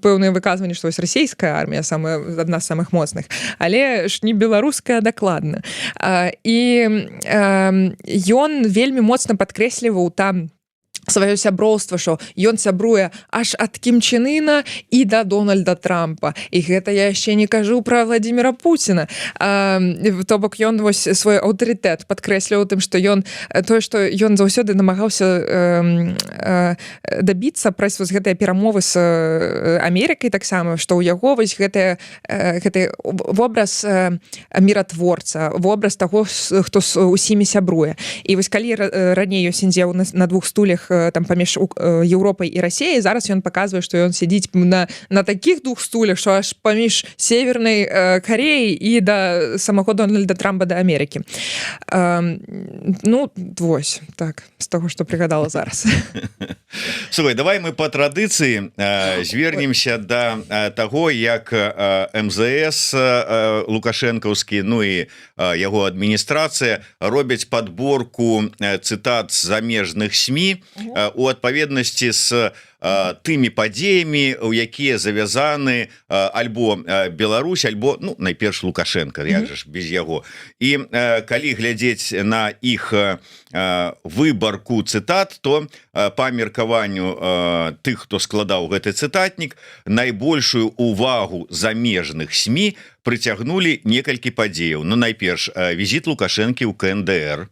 пэўныя выказванні што вось расійская армія самая адна з самых моцных але ж не беларуская дакладна і ён вельмі моцна падкрэсліваў там сваё сяброўства што ён сябруе аж ад Кім Чен Іна і да Дональда Трампа і гэта я яшчэ не кажу пра Владзіміра Пуціна то бок ён вось свой аўтарытэт падкрэсліваў тым што ён тое што ён заўсёды намагаўся дабіцца праз вось гэтыя перамовы з Амерыкай таксама што ў яго вось гэты вобраз міратворца вобраз таго хто з усімі сябруе і вось калі раней ён сядзеў на двух стулях там паміж Еўропай і Расіяй зараз ён паказвае што ён сядзіць на такіх двух стулях што аж паміж севернай Кареі і да самого Дональда Трампа да Амерыкі ну вось так з таго што прыгадала зараз Слухай, давай мы по традыцыі звернемся да таго як МЗС лукашэнкаўскі ну і яго адміністрацыя робяць подборку цытат з замежных СМІ у адпаведнасці з тымі падзеямі у якія завязаны альбо Беларусь альбо ну найперш Лукашенко як же ж без яго і калі глядзець на іх выбарку цытат то па меркаванню тых хто складаў гэты цытатнік найбольшую увагу замежных СМІ прыцягнулі некалькі падзеяў ну найперш візіт Лукашэнкі ў КНДР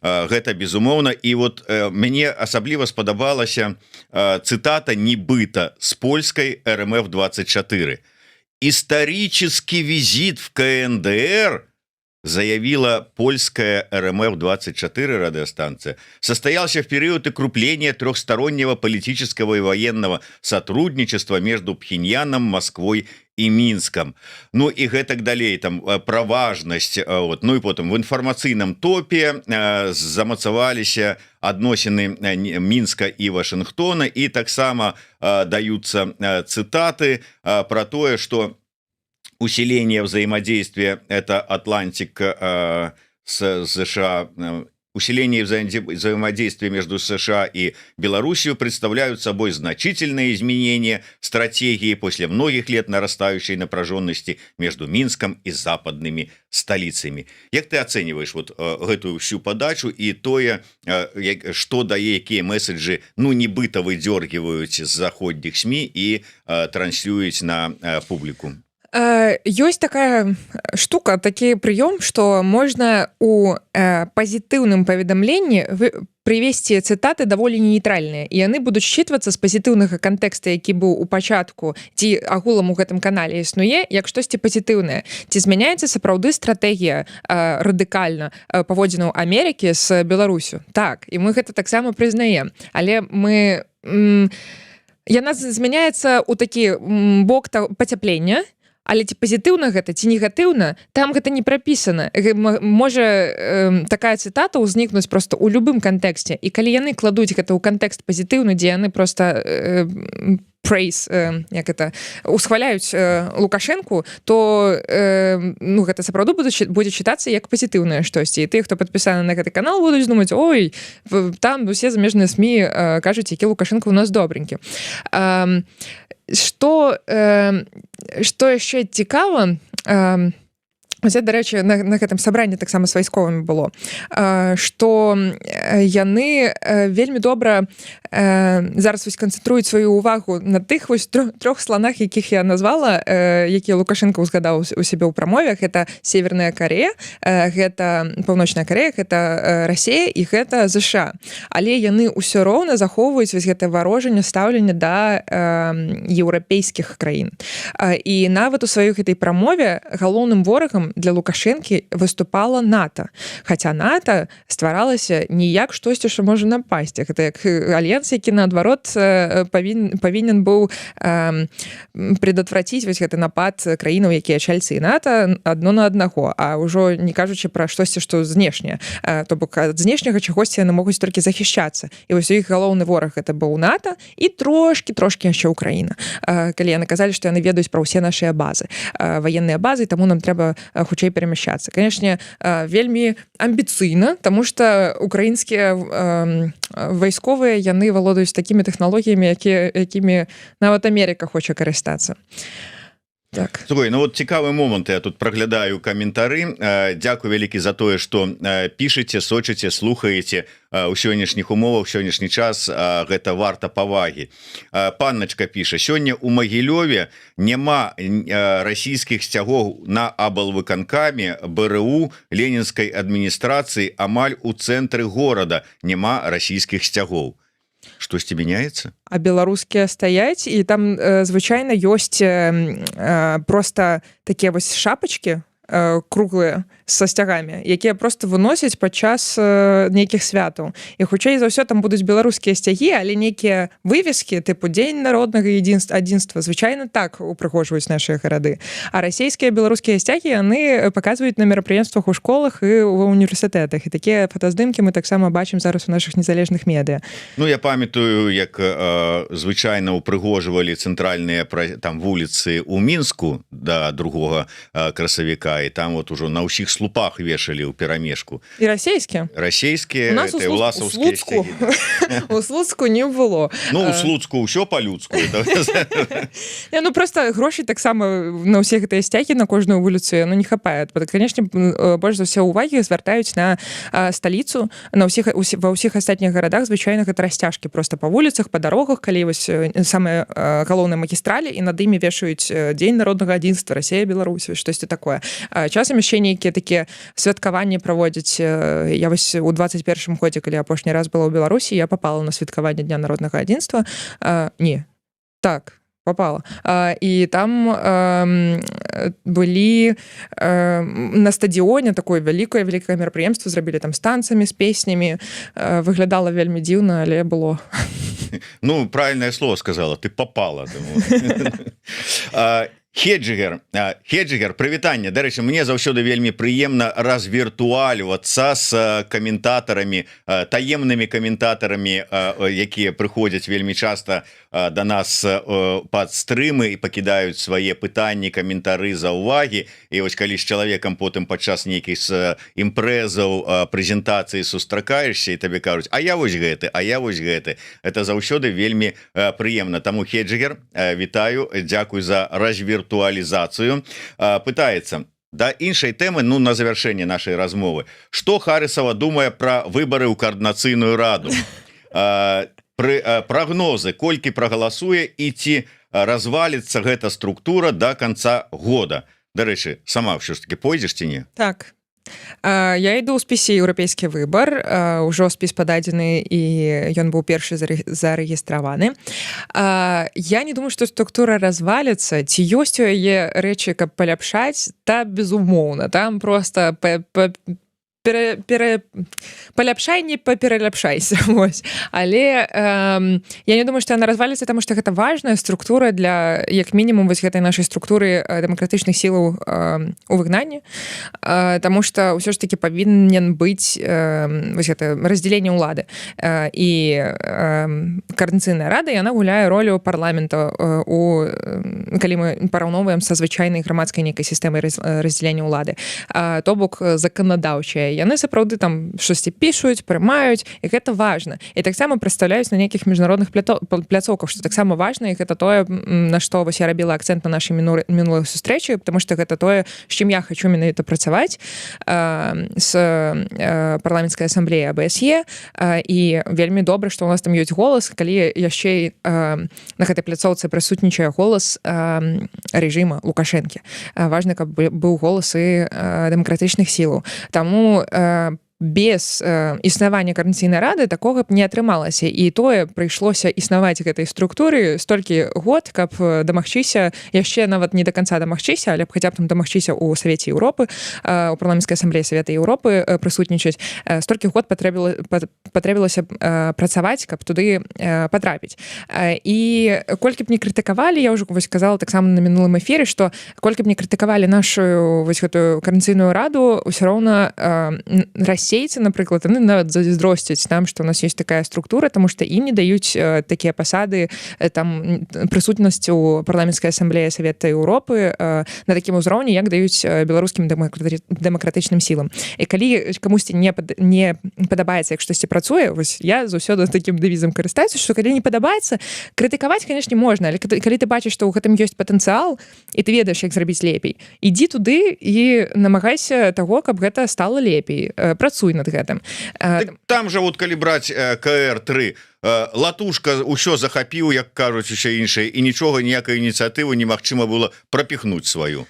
гэта безумоўна і вот мяне асабліва спадабалася цытата нібыта з польскай РМФ-24 исторический визит в КНДР заявила польская РМФ-24 радиостанция, состоялся в период укрепления трехстороннего политического и военного сотрудничества между Пхеньяном, Москвой и Минском. Ну и гэтак далей, там, про важность, вот. Ну и потом в информационном топе замацаваліся адносіны Минска и Вашингтона, и так само даются цитаты про то, что усиление взаимодействия, это Атлантик с США, усиление взаимодействия между США и Белоруссией представляют собой значительные изменения стратегии после многих лет нарастающей напряженности между Минском и западными столицами. Как ты оцениваешь вот эту всю подачу и тое, что дае, какие месседжи, ну, нібыта выдергивают с заходних СМИ и транслюют на публику? Ёсць такая штука, такі прыём, што можна у пазітыўным паведамленні прывесці цытаты даволі нейтральныя, і яны будуць считвацца з пазітыўнага кантэкста, які быў у пачатку ці агулам у гэтым канале існуе, як штосьці пазітыўнае. Ці змяняецца сапраўды стратэгія радыкальна паводзінаў Амерыкі з Беларусю? Так, і мы гэта таксама прызнаем. Але яна змяняецца ў такі бок пацяплення, але ці пазітыўна гэта, ці негатыўна, там гэта не прапісана. Можа такая цытата ўзнікнуць проста ў любым кантэксце. І калі яны кладуць гэта ў кантэкст пазітыўны, дзе яны проста praise, як это, усхваляюць Лукашэнку, то гэта сапраўды будзе чытацца як пазітыўнае штосьці. І тыя, хто падпісаны на гэты канал, будуць думаць, ой, там усе замежныя СМІ кажуць, які Лукашенко у нас добренькі. Што яшчэ цікава, дарэчы, на гэтым сабранні таксама з вайсковымі было, што яны вельмі добра зараз вось канцэнтруюць сваю ўвагу на тых вось трох слонах, якіх я назвала, якія Лукашенко узгадаў у сябе ў прамове. Гэта Северная Карея, гэта Паўночная Карея, гэта Расія і гэта ЗША. Але яны ўсё роўна захоўваюць вось гэтае варожанне стаўлення да еўрапейскіх краін. І нават у сваёй гэтай прамове галоўным ворагам для Лукашэнкі выступала НАТО. Хаця НАТО стваралася не як штосьці, што можа напасці. Гэта як альянс, які, наадварот, павінен быў предотвраціць вось гэты напад краінаў, якія чальцы НАТО адно на аднаго, а ўжо не кажучы пра штосьці, што знешняе. То бок ад знешняга чагосьці яны могуць толькі захішчацца. І вось іх галоўны вораг гэта быў НАТО і трошкі яшчэ Украіна. Калі яны казалі, што яны ведаюць пра ўсе нашыя базы, ваенныя базы, таму нам трэба хутчэй перамяшчацца. Канешне, вельмі амбіцыйна, таму што украінскія вайсковыя, яны валодаюць такімі тэхналогіямі, якімі нават Амерыка хоча карыстацца. Так. Слухай, ну вот цікавы момант, я тут праглядаю каментары. Дзякуй вялікі за тое, што пішыце, сочыце, слухаеце у сённяшніх умовах, сённяшні час, гэта варта павагі. Панначка піша: сёння у Магілёве няма расійскіх сцягоў на аблвыканкаме, БРУ, ленінскай адміністрацыі, амаль у цэнтры горада няма расійскіх сцягоў. Штосьці мяняецца? А беларускія стаяць, і там звычайна ёсць проста такія вось шапачкі круглыя са сцягамі, якія просто выносяць падчас нейкіх святаў. І хутчэй за ўсё там будуць беларускія сцягі, але нейкія вывескі тыпу дзень народнага адзінства звычайна так упрыгожваюць нашыя гарады. А расійскія беларускія сцягі яны паказваюць на мерапрыемствах у школах і ва універсітэтах. І такія фотаздымкі мы таксама бачым зараз у нашых незалежных медыа. Ну, я памятаю, як звычайна упрыгожвалі цэнтральныя там вуліцы ў Мінску да 2 красавіка, і там вот ужо на ўсіх слупах вешалі ў перамешку. І расійскія? Расійскія, гэта ўласаўскія сцягі. У Слуцку не было. Ну, у Слуцку ўсё па-людску. Ну, просто грошай таксама на ўсе гэтыя сцягі на кожную вуліцу не хапае. Канешне, больш за ўсё ўвагі звяртаюць на сталіцу, ва ўсіх астатніх гарадах звычайна гэта расцяжкі просто па вуліцах, па дарогах, калі вось самыя галоўныя магістралі, і над імі вешаюць дзень народнага адзінства, Расія, Беларусь, штосьці такое. Часам яшчэ нейкія такія святкаванні праводзяць. Я вось у 21-м годзе, калі апошні раз была ў Беларусі, я попала на святкаванне Дня народнага адзінства. Попала. І там былі на стадіоне такое вялікае мерапрыемства, зрабілі там з танцамі, з песнямі. Выглядала вельмі дзіўна, але было. Ну, правильное слово сказала, ты попала. Хеджигер, прывітанне. Дарэчы, мне заўсёды вельмі прыемна развіртуальвацца з каментатарамі, таемнымі каментатарамі, якія прыходзяць вельмі часта да нас пад стрымы і пакідаюць свае пытанні, каментары, заўвагі. І вось калі з чалавекам потым падчас нейкіх імпрэзаў, прэзентацыі сустракаешся, і табе кажуць: а я вось гэты, а я вось гэты. Это заўсёды вельмі прыемна. Таму, Хеджигер, вітаю, дзякуй за развіртуалізацыю. Пытаецца да іншай тэмы, ну, на завяршэнне нашай размовы. Што Харысава думае пра выбары ў Каардынацыйную раду? Прагнозы, колькі прагаласуе і ці развалится гэта структура до конца года. Дарэчы, сама все ж таки пойдзеш ці не? Так. Я іду ў спісе еўрапейскі выбар, ужо спіс пададзены і ён быў першы зарэгістраваны. Я не думаю, што структура разваліцца, ці ёсць у яе рэчы, каб паляпшаць, безумоўна, там просто паляпшай, не папераляпшайся. Але я не думаю, што яна разваліцца, таму што гэта важная структура для, як мінімум, гэтай нашай структуры дэмакратычных сілаў у выгнанні, таму што ўсё ж таки павінен быць гэта раздзяленне ўлады. І Коордынацыйная рада, яна гуляе ролю парламента, калі мы параўноўваем са звычайнай грамадскай нейкай сістэмай раздзялення ўлады. То бок заканадаўчая. Яны сапраўды там штосьці пішуць, прымаюць, і гэта важна. І таксама прадстаўляюць на нейкіх міжнародных пляцоўках, што таксама важна, і гэта тое, на што вось я рабіла акцэнт на нашай мінулай сустрэчы, потому што гэта тое, з чым я хачу менавіта працаваць з парламенцкай асамблеі АБСЕ, і вельмі добра, што ў нас там ёсць голас, калі яшчэ на гэтай пляцоўцы прысутнічае голас рэжыма Лукашэнкі. Важна, каб быў голас і дэмакратычных сілаў. Таму без існавання Коордынацыйнай рады такога б не атрымалася. І тое прыйшлося існаваць гэтай структуры столькі год, каб дамагчыся, яшчэ нават не да канца дамагчыся, але б хаця б там дамагчыся ў Савеце Еўропы, у парламенцкай асамблеі Савета Еўропы прысутнічаць. Столькі год патрэбілася працаваць, каб туды патрапіць. І колькі б не крытыкавалі, я ўжо казала таксама на мінулым эфіры, што колькі б не крытыкавалі нашу гэтую Коордынацыйную раду, усё роўна расейцы, напрыклад, яны нават заздросцяць нам, што ў нас ёсць такая структура, таму што ім не даюць такія пасады, там прысутнасць у парламенцкай асамблеі Савета Еўропы на такім узроўні, як даюць беларускім дэмакратычным сілам. І калі камусьці не падабаецца, як штосьці працуе, вось я заўсёды такім дэвізам карыстаюся, што калі не падабаецца, крытыкаваць, канешне, можна, але калі ты бачыш, што ў гэтым ёсць патэнцыял, і ты ведаеш, як зрабіць лепей, ідзі туды і намагайся таго, каб гэта стала лепей. Працуй над гэтым. Там жа вот калі браць КР3, Латушка ўсё захапіў, як кажуць усе іншыя, і нічога, ніякай ініцыятывы немагчыма было прапіхнуць сваю.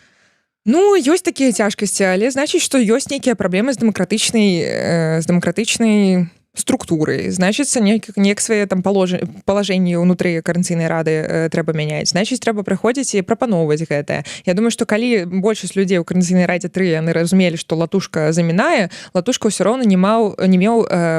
Ну, ёсць такія цяжкасці, але значыць, што ёсць нейкія праблемы з дэмакратычнай структуры, значыцца, неяк свае там палажэнні ўнутры Коордынацыйнай рады трэба мяняць. Значыць, трэба прыходзіць і прапаноўваць гэтае. Я думаю, што калі большасць людзей у Коордынацыйнай радзе 3 яны разумелі, што Латушка замінае, Латушка ўсё роўна не меў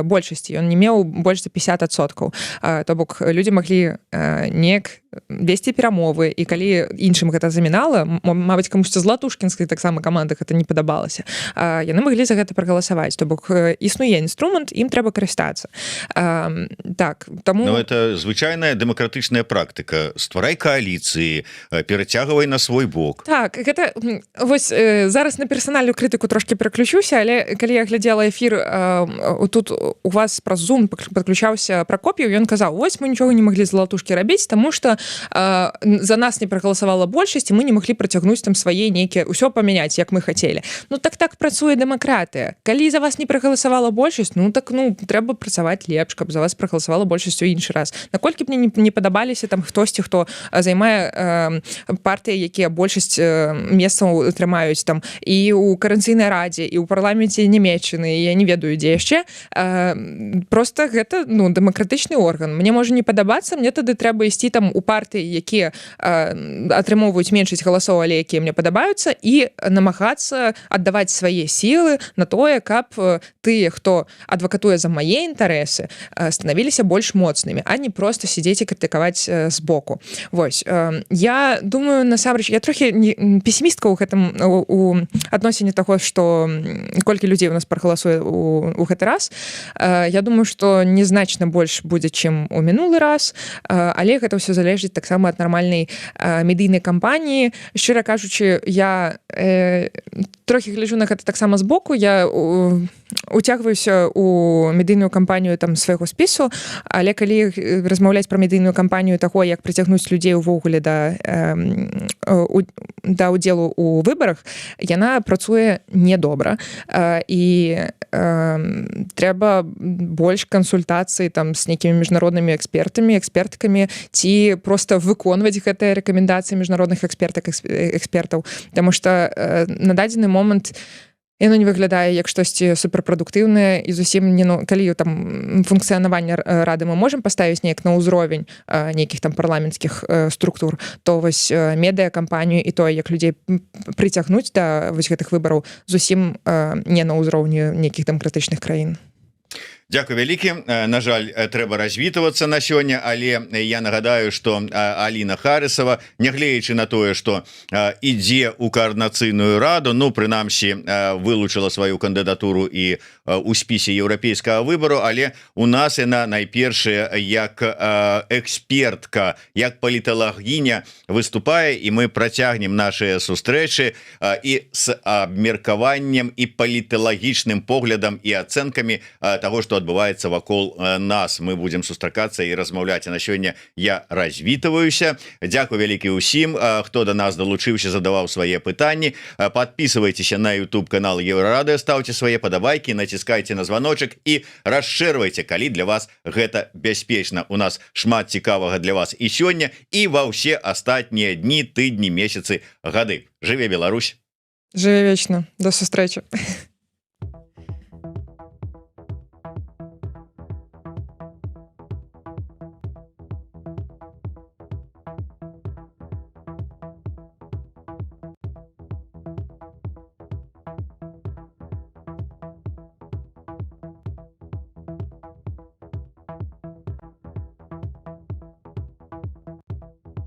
большасці, ён не меў больш за 50%. То бок людзі маглі неяк весці перамовы, і калі іншым гэта замінала, мабыць, камусьці з латушкінскай таксама каманды гэта не падабалася, яны маглі за гэта прагаласаваць. То бок існуе інструмент, ім трэба карыстацца. Так, таму... Но это звычайная дэмакратычная практыка. Стварай кааліцыі, перацягвай на свой бок. Так, гэта... Вось зараз на персанальную крытыку трошки пераключуся, але калі я глядзела эфір, тут у вас праз Zoom падключаўся Пракоп'еў, ён казаў, вось мы нічога не маглі з латушкі рабіць, таму што за нас не прагаласавала большасць, і мы не маглі працягнуць там свае нейкія, ўсё памяняць, як мы хацелі. Ну так працуе дэмакратыя. Калі за вас не прагаласавала большасць, трэба працаваць лепш, каб за вас прагаласавала большасць у іншы раз. Наколькі б мне не падабаліся там хтосьці, хто займае партыі, якія большасць месцаў трымаюць там і ў Коордынацыйнай радзе, і ў парламенце Нямецчыны, і я не ведаю, дзе яшчэ. Просто гэта дэмакратычны орган. Мне можа не падабацца, мне тады трэба ісці там у партыі, якія атрымоўваюць меншасць галасоў, але якія мне падабаюцца, і намагацца аддаваць свае сілы на тое, каб тыя, хто адвакатуе за мае інтарэсы, станавіліся больш моцнымі, а не проста сидзець і крытыкаваць збоку. Вось. Я думаю, насамрэч, я трохі песімістка ў гэтым у адносіне таго, што колькі людзей у нас прагаласуе у гэты раз. Я думаю, што незначна больш будзе, чым у мінулы раз, але гэта ўсё залежыць таксама ад нармальнай медыйнай кампаніі. Шчыра кажучы, я трохі гляджу на гэта таксама збоку, я уцягваюся у медыйную кампанію там свайго спісу, але калі размаўляць пра медыйную кампанію таго, як прыцягнуць людзей увогуле да ўдзелу ў выбарах, яна працуе недобра. І трэба больш кансультацый там з нейкімі міжнароднымі эксперткамі, ці просто выконваць гэтыя рэкамендацыі міжнародных экспертаў, потому что на дадзены момант яно не выглядае як штосьці суперпрадуктыўнае і зусім не, ну, калі там функцыянаванне рады мы можем паставіць неяк на ўзровень нейкіх там парламенцкіх структур, то вось медыакампанію і тое, як людзей прыцягнуць да вось гэтых выбараў, зусім не на ўзроўні нейкіх дэмакратычных краін. Дякую вялікі. На жаль, трэба развітвацца на сёння, але я нагадаю, што Аліна Харысава, нягледзячы на тое, што ідзе ў каардынацыйную раду, ну, прынамсі, вылучыла сваю кандыдатуру і у спісе еўрапейскага выбару, але у нас яна найпершая як экспертка, як паліталагіня выступае, і мы працягнем нашыя сустрэчы і з абмеркаваннем і паліталагічным поглядам і ацэнкамі таго, што адбываецца вакол нас. Мы будем сустракацца і размаўляць. А на сёння я развітваюся. Дзякую вялікі ўсім, хто да нас далучыўся, задаваў свае пытанні. Подписывайтеся на YouTube канал Еўрарадыё, ставьте свае падабайкі, націскайце на званочак і расшырвайце, калі для вас гэта бяспечна. У нас шмат цікавага для вас і сёння, і ва ўсе астатнія дні, тыдні, месяцы, гады. Жыве Беларусь! Жыве вечна. До сустрэчы.